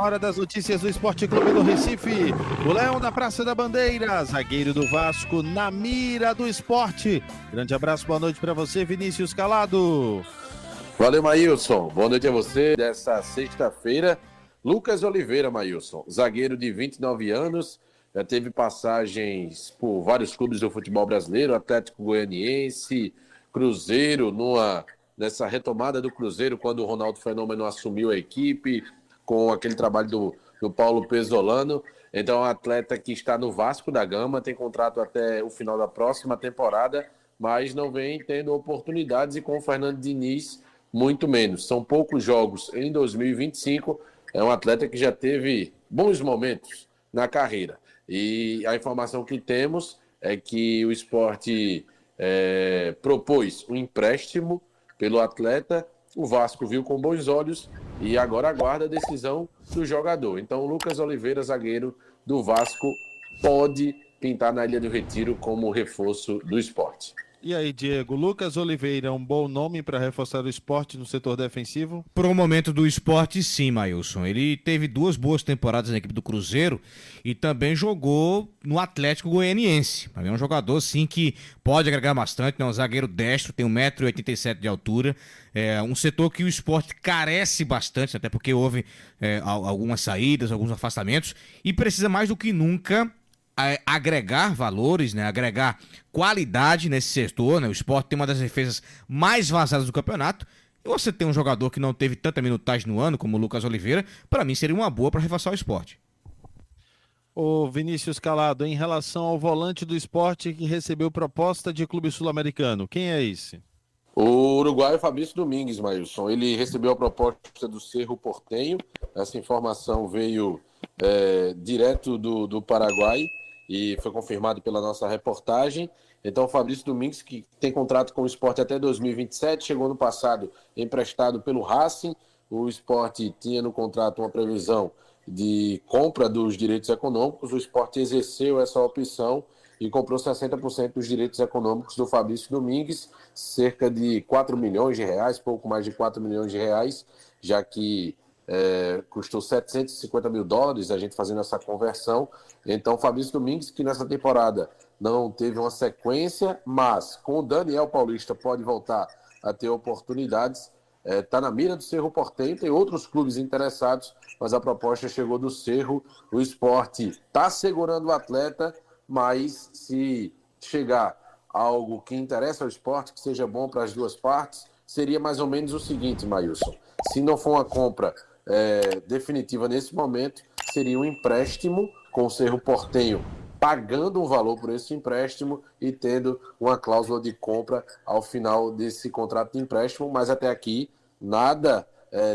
Hora das notícias do Esporte Clube do Recife. O Leão da Praça da Bandeira, zagueiro do Vasco, na mira do esporte. Grande abraço, boa noite para você, Vinícius Calado. Valeu, Maílson. Boa noite a você. Dessa sexta-feira, Lucas Oliveira, Maílson, zagueiro de 29 anos, já teve passagens por vários clubes do futebol brasileiro, Atlético Goianiense, Cruzeiro, nessa retomada do Cruzeiro, quando o Ronaldo Fenômeno assumiu a equipe, com aquele trabalho do Paulo Pesolano. Então, é um atleta que está no Vasco da Gama, tem contrato até o final da próxima temporada, mas não vem tendo oportunidades, e com o Fernando Diniz, muito menos. São poucos jogos em 2025, é um atleta que já teve bons momentos na carreira. E a informação que temos é que o Sport propôs um empréstimo pelo atleta, o Vasco viu com bons olhos e agora aguarda a decisão do jogador. Então, o Lucas Oliveira, zagueiro do Vasco, pode pintar na Ilha do Retiro como reforço do Sport. E aí, Diego, Lucas Oliveira é um bom nome para reforçar o esporte no setor defensivo? Para o momento do esporte, sim, Maílson. Ele teve 2 boas temporadas na equipe do Cruzeiro e também jogou no Atlético Goianiense. É um jogador, sim, que pode agregar bastante, né? Um zagueiro destro, tem 1,87 m de altura. É um setor que o esporte carece bastante, até porque houve algumas saídas, alguns afastamentos, e precisa mais do que nunca agregar valores, né? Agregar qualidade nesse setor, né? O Sport tem uma das defesas mais vazadas do campeonato. E você tem um jogador que não teve tanta minutagem no ano como o Lucas Oliveira, para mim seria uma boa para reforçar o Sport. Ô Vinícius Calado, em relação ao volante do Sport que recebeu proposta de clube sul-americano, quem é esse? O uruguaio Fabrício Domingues, Maílson. Ele recebeu a proposta do Cerro Porteño. Essa informação veio direto do Paraguai e foi confirmado pela nossa reportagem. Então, o Fabrício Domingues, que tem contrato com o Sport até 2027, chegou no passado emprestado pelo Racing. O Sport tinha no contrato uma previsão de compra dos direitos econômicos. O Sport exerceu essa opção e comprou 60% dos direitos econômicos do Fabrício Domingues, cerca de 4 milhões de reais, pouco mais de 4 milhões de reais, já que custou $750 mil, a gente fazendo essa conversão. Então, Fabrício Domingues, que nessa temporada não teve uma sequência, mas com o Daniel Paulista pode voltar a ter oportunidades, está na mira do Cerro Porteño, tem outros clubes interessados, mas a proposta chegou do Cerro. O Sport está segurando o atleta, mas se chegar algo que interessa ao Sport, que seja bom para as duas partes, seria mais ou menos o seguinte, Maílson: se não for uma compra definitiva nesse momento, seria um empréstimo com o Cerro Porteño pagando um valor por esse empréstimo e tendo uma cláusula de compra ao final desse contrato de empréstimo, mas até aqui nada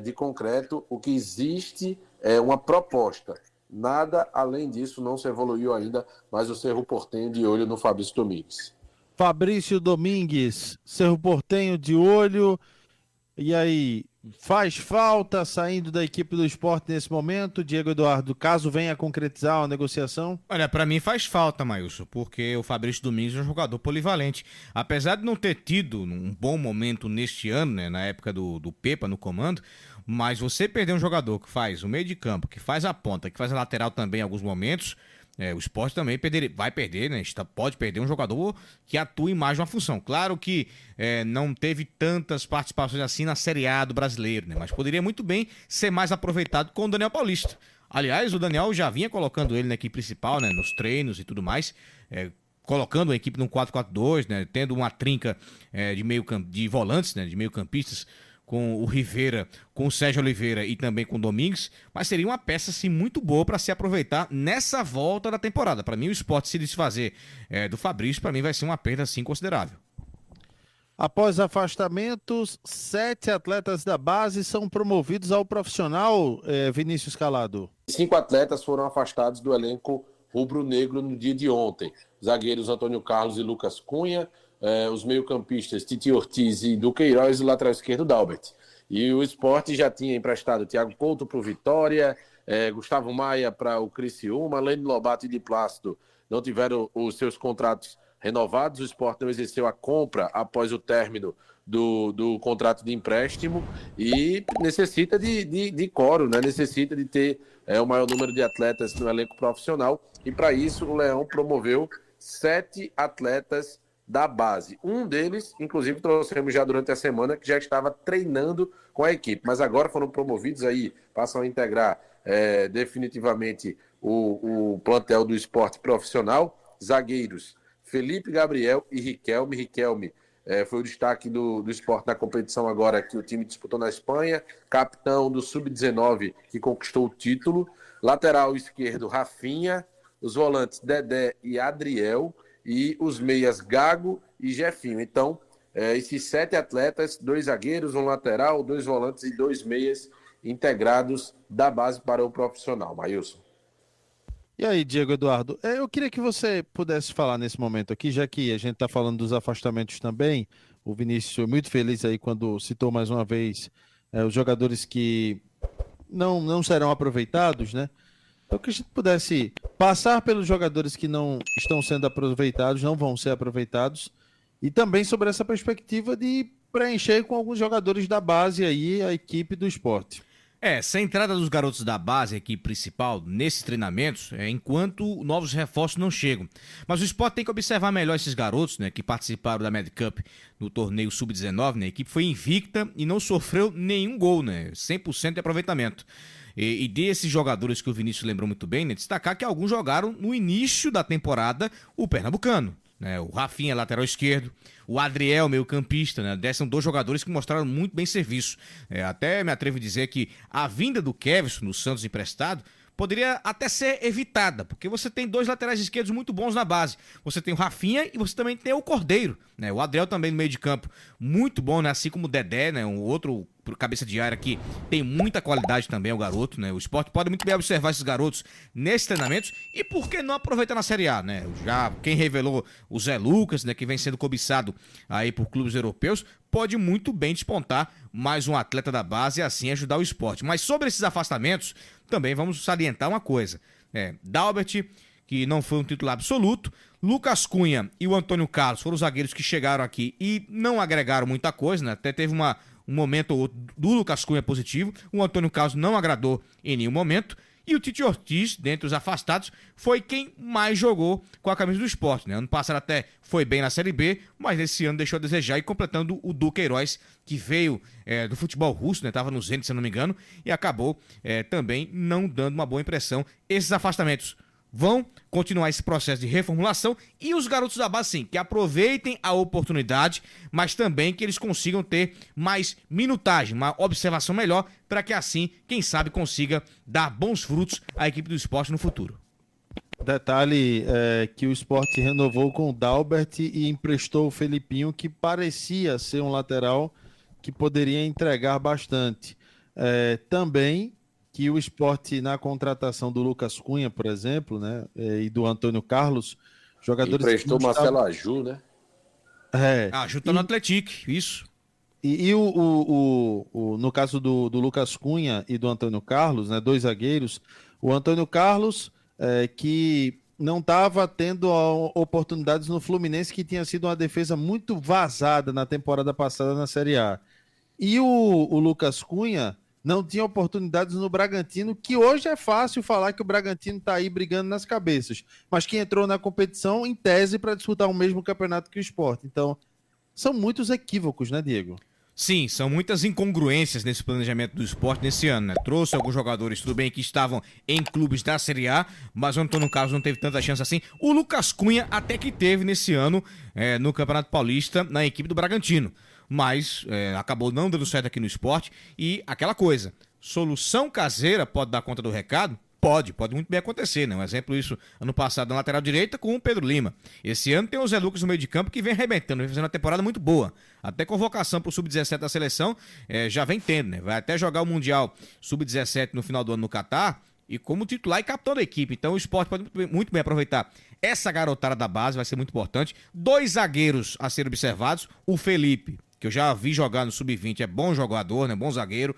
de concreto. O que existe é uma proposta. Nada além disso, não se evoluiu ainda, mas o Cerro Porteño de olho no Fabrício Domingues. Fabrício Domingues, Cerro Porteño de olho. E aí, faz falta saindo da equipe do Sport nesse momento, Diego Eduardo, caso venha a concretizar uma negociação? Olha, pra mim faz falta, Maílson, porque o Fabrício Domingues é um jogador polivalente. Apesar de não ter tido um bom momento neste ano, né, na época do Pepa no comando, mas você perder um jogador que faz o meio de campo, que faz a ponta, que faz a lateral também em alguns momentos, o Sport também vai perder, né? Pode perder um jogador que atua em mais de uma função. Claro que não teve tantas participações assim na Série A do brasileiro, né? Mas poderia muito bem ser mais aproveitado com o Daniel Paulista. Aliás, o Daniel já vinha colocando ele na equipe principal, né? Nos treinos e tudo mais, colocando a equipe num 4-4-2, né? Tendo uma trinca de volantes, né? De meio-campistas, com o Rivera, com o Sérgio Oliveira e também com o Domingues, mas seria uma peça assim, muito boa para se aproveitar nessa volta da temporada. Para mim, o Sport se desfazer do Fabrício, para mim vai ser uma perda assim considerável. Após afastamentos, 7 atletas da base são promovidos ao profissional, Vinícius Calado. 5 atletas foram afastados do elenco rubro-negro no dia de ontem. Zagueiros Antônio Carlos e Lucas Cunha, os meio-campistas Titi Ortiz e Duqueiroz e o lateral esquerdo Dalbert. E o Sport já tinha emprestado Thiago Couto para o Vitória, Gustavo Maia para o Criciúma, Lene Lobato e Di Plácido não tiveram os seus contratos renovados. O Sport não exerceu a compra após o término do contrato de empréstimo e necessita de coro, né? Necessita de ter o maior número de atletas no elenco profissional. E para isso o Leão promoveu 7 atletas da base. Um deles, inclusive, trouxemos já durante a semana, que já estava treinando com a equipe. Mas agora foram promovidos aí, passam a integrar definitivamente o plantel do esporte profissional. Zagueiros Felipe Gabriel e Riquelme. Riquelme foi o destaque do esporte na competição agora que o time disputou na Espanha. Capitão do Sub-19 que conquistou o título. Lateral esquerdo Rafinha. Os volantes Dedé e Adriel. E os meias Gago e Jefinho. Então, esses 7 atletas, 2 zagueiros, um lateral, 2 volantes e 2 meias integrados da base para o profissional. Maílson. E aí, Diego Eduardo, eu queria que você pudesse falar nesse momento aqui, já que a gente está falando dos afastamentos também. O Vinícius foi muito feliz aí quando citou mais uma vez os jogadores que não serão aproveitados, né? Então, que a gente pudesse passar pelos jogadores que não estão sendo aproveitados, não vão ser aproveitados, e também sobre essa perspectiva de preencher com alguns jogadores da base aí a equipe do esporte. Essa entrada dos garotos da base, a equipe principal, nesses treinamentos, enquanto novos reforços não chegam. Mas o Sport tem que observar melhor esses garotos, né, que participaram da Med Cup no torneio Sub-19, né, a equipe foi invicta e não sofreu nenhum gol, né, 100% de aproveitamento. E desses jogadores que o Vinícius lembrou muito bem, né, destacar que alguns jogaram no início da temporada o Pernambucano. Né, o Rafinha, lateral esquerdo, o Adriel, meio campista, né, são 2 jogadores que mostraram muito bem serviço. Até me atrevo a dizer que a vinda do Kevson no Santos emprestado poderia até ser evitada, porque você tem 2 laterais esquerdos muito bons na base. Você tem o Rafinha e você também tem o Cordeiro, né? O Adriel também no meio de campo, muito bom, né? Assim como o Dedé, né? Um outro cabeça de área que tem muita qualidade também, o garoto, né? O Sport pode muito bem observar esses garotos nesses treinamentos e por que não aproveitar na Série A, né? Já quem revelou o Zé Lucas, né? Que vem sendo cobiçado aí por clubes europeus, pode muito bem despontar mais um atleta da base e assim ajudar o Sport. Mas sobre esses afastamentos, também vamos salientar uma coisa. Dalbert, que não foi um titular absoluto, Lucas Cunha e o Antônio Carlos foram os zagueiros que chegaram aqui e não agregaram muita coisa, né? Até teve um momento ou outro do Lucas Cunha positivo, o Antônio Carlos não agradou em nenhum momento, e o Tite Ortiz, dentre os afastados, foi quem mais jogou com a camisa do Sport, né? Ano passado até foi bem na Série B, mas nesse ano deixou a desejar, e completando o Duqueiroz, que veio do futebol russo, né? Tava no Zenit, se eu não me engano, e acabou também não dando uma boa impressão. Esses afastamentos vão continuar esse processo de reformulação e os garotos da base, sim, que aproveitem a oportunidade, mas também que eles consigam ter mais minutagem, uma observação melhor, para que assim, quem sabe, consiga dar bons frutos à equipe do Sport no futuro. Detalhe que o Sport renovou com o Dalbert e emprestou o Felipinho, que parecia ser um lateral que poderia entregar bastante. Também que o Sport, na contratação do Lucas Cunha, por exemplo, né, e do Antônio Carlos, jogadores... Emprestou Marcelo Aju, né? Aju tá no Atlético, isso. E no caso do Lucas Cunha e do Antônio Carlos, né, 2 zagueiros, o Antônio Carlos, que não estava tendo oportunidades no Fluminense, que tinha sido uma defesa muito vazada na temporada passada na Série A. E o Lucas Cunha não tinha oportunidades no Bragantino, que hoje é fácil falar que o Bragantino está aí brigando nas cabeças, mas que entrou na competição em tese para disputar o mesmo campeonato que o Sport. Então, são muitos equívocos, né, Diego? Sim, são muitas incongruências nesse planejamento do Sport nesse ano, né? Trouxe alguns jogadores, tudo bem, que estavam em clubes da Série A, mas o Antônio Carlos não teve tanta chance assim. O Lucas Cunha até que teve nesse ano no Campeonato Paulista, na equipe do Bragantino. Mas acabou não dando certo aqui no Sport. E aquela coisa, solução caseira pode dar conta do recado? Pode muito bem acontecer, né? Um exemplo isso ano passado na lateral direita com o Pedro Lima. Esse ano tem o Zé Lucas no meio de campo que vem arrebentando, vem fazendo uma temporada muito boa. Até convocação para o Sub-17 da seleção já vem tendo, né? Vai até jogar o Mundial Sub-17 no final do ano no Catar e como titular e capitão da equipe. Então o Sport pode muito bem aproveitar essa garotada da base, vai ser muito importante. 2 zagueiros a serem observados, o Felipe que eu já vi jogar no Sub-20, é bom jogador, né? Bom zagueiro,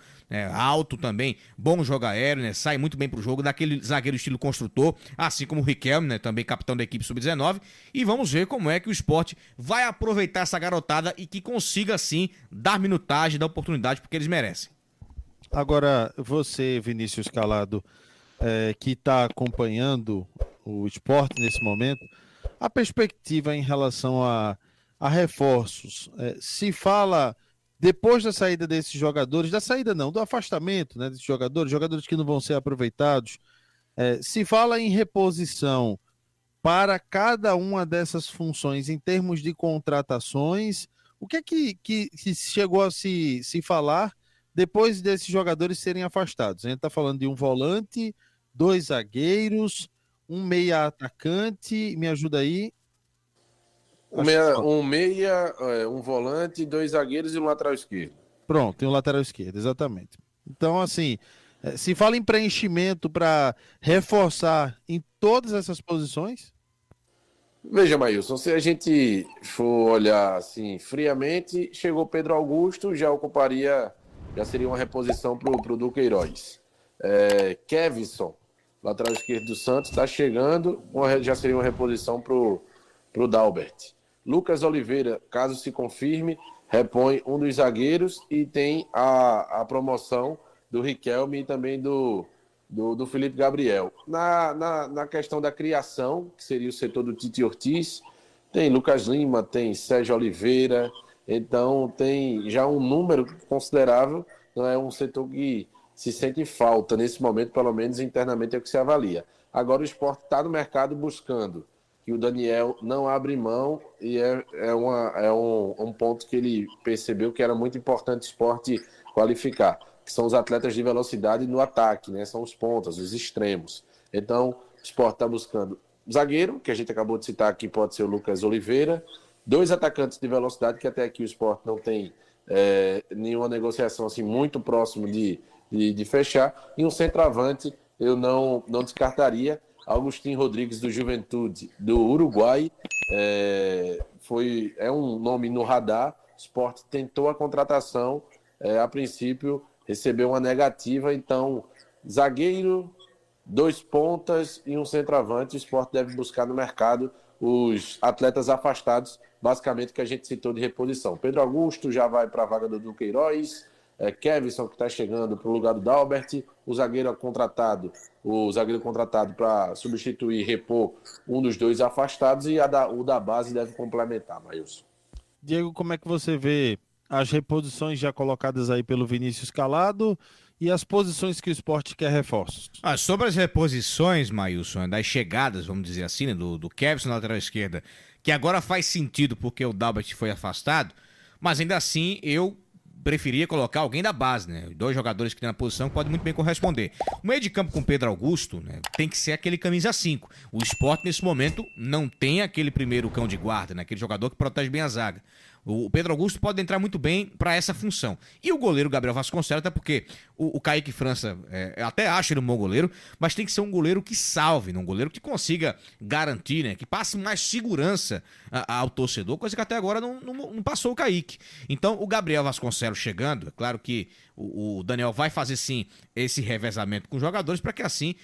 alto também, bom jogo aéreo, né? Sai muito bem pro jogo, daquele zagueiro estilo construtor, assim como o Riquelme, né? Também capitão da equipe Sub-19. E vamos ver como é que o Sport vai aproveitar essa garotada e que consiga, assim, dar minutagem, dar oportunidade, porque eles merecem. Agora, você, Vinícius Calado, que está acompanhando o Sport nesse momento, a perspectiva em relação a reforços, se fala depois da saída desses jogadores, da saída não, do afastamento, né, desses jogadores que não vão ser aproveitados, se fala em reposição para cada uma dessas funções em termos de contratações, o que é que chegou a se falar depois desses jogadores serem afastados? A gente está falando de um volante, 2 zagueiros, um meia atacante, me ajuda aí. Um volante, 2 zagueiros e um lateral esquerdo. Pronto, tem um lateral esquerdo, exatamente. Então, assim, se fala em preenchimento para reforçar em todas essas posições? Veja, Maílson, se a gente for olhar assim friamente, chegou Pedro Augusto, já seria uma reposição para o Duqueiroz. Kevson, lateral esquerdo do Santos, está chegando, já seria uma reposição para o Dalbert. Lucas Oliveira, caso se confirme, repõe um dos zagueiros e tem a promoção do Riquelme e também do Felipe Gabriel. Na questão da criação, que seria o setor do Tite Ortiz, tem Lucas Lima, tem Sérgio Oliveira, então tem já um número considerável, não é um setor que se sente falta nesse momento, pelo menos internamente é o que se avalia. Agora o Sport está no mercado buscando, que o Daniel não abre mão e é um ponto que ele percebeu que era muito importante o Sport qualificar, que são os atletas de velocidade no ataque, né? São os pontas, os extremos. Então, o Sport está buscando zagueiro, que a gente acabou de citar aqui, pode ser o Lucas Oliveira, 2 atacantes de velocidade, que até aqui o Sport não tem nenhuma negociação assim, muito próximo de fechar, e um centroavante, eu não descartaria, Agustín Rodrigues, do Juventude, do Uruguai, é um nome no radar. O Sport tentou a contratação, a princípio recebeu uma negativa, então zagueiro, 2 pontas e um centroavante. O Sport deve buscar no mercado os atletas afastados, basicamente que a gente citou de reposição. Pedro Augusto já vai para a vaga do Duqueiroz, Kevson, que está chegando para o lugar do Dalbert, o zagueiro contratado para substituir e repor um dos 2 afastados, e o da base deve complementar, Maílson. Diego, como é que você vê as reposições já colocadas aí pelo Vinícius Calado e as posições que o Sport quer reforços? Sobre as reposições, Maílson, das chegadas, vamos dizer assim, né, do Kevson na lateral esquerda, que agora faz sentido porque o Dalbert foi afastado, mas ainda assim eu preferia colocar alguém da base, né? 2 jogadores que tem na posição que podem muito bem corresponder. O meio de campo com Pedro Augusto, né, tem que ser aquele camisa 5. O Sport, nesse momento, não tem aquele primeiro cão de guarda, né? Aquele jogador que protege bem a zaga. O Pedro Augusto pode entrar muito bem para essa função. E o goleiro Gabriel Vasconcelos, até porque o Kaique França, até acho ele um bom goleiro, mas tem que ser um goleiro que salve, um goleiro que consiga garantir, né, que passe mais segurança ao torcedor, coisa que até agora não passou o Kaique. Então, o Gabriel Vasconcelos chegando, é claro que o Daniel vai fazer sim esse revezamento com os jogadores para que assim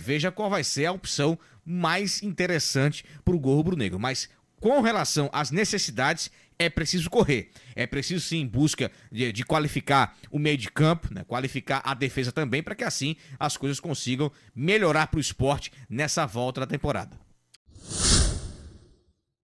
veja qual vai ser a opção mais interessante para o gol rubro-negro. Mas com relação às necessidades, é preciso correr. É preciso sim em busca de qualificar o meio de campo, né? Qualificar a defesa também, para que assim as coisas consigam melhorar para o Sport nessa volta da temporada.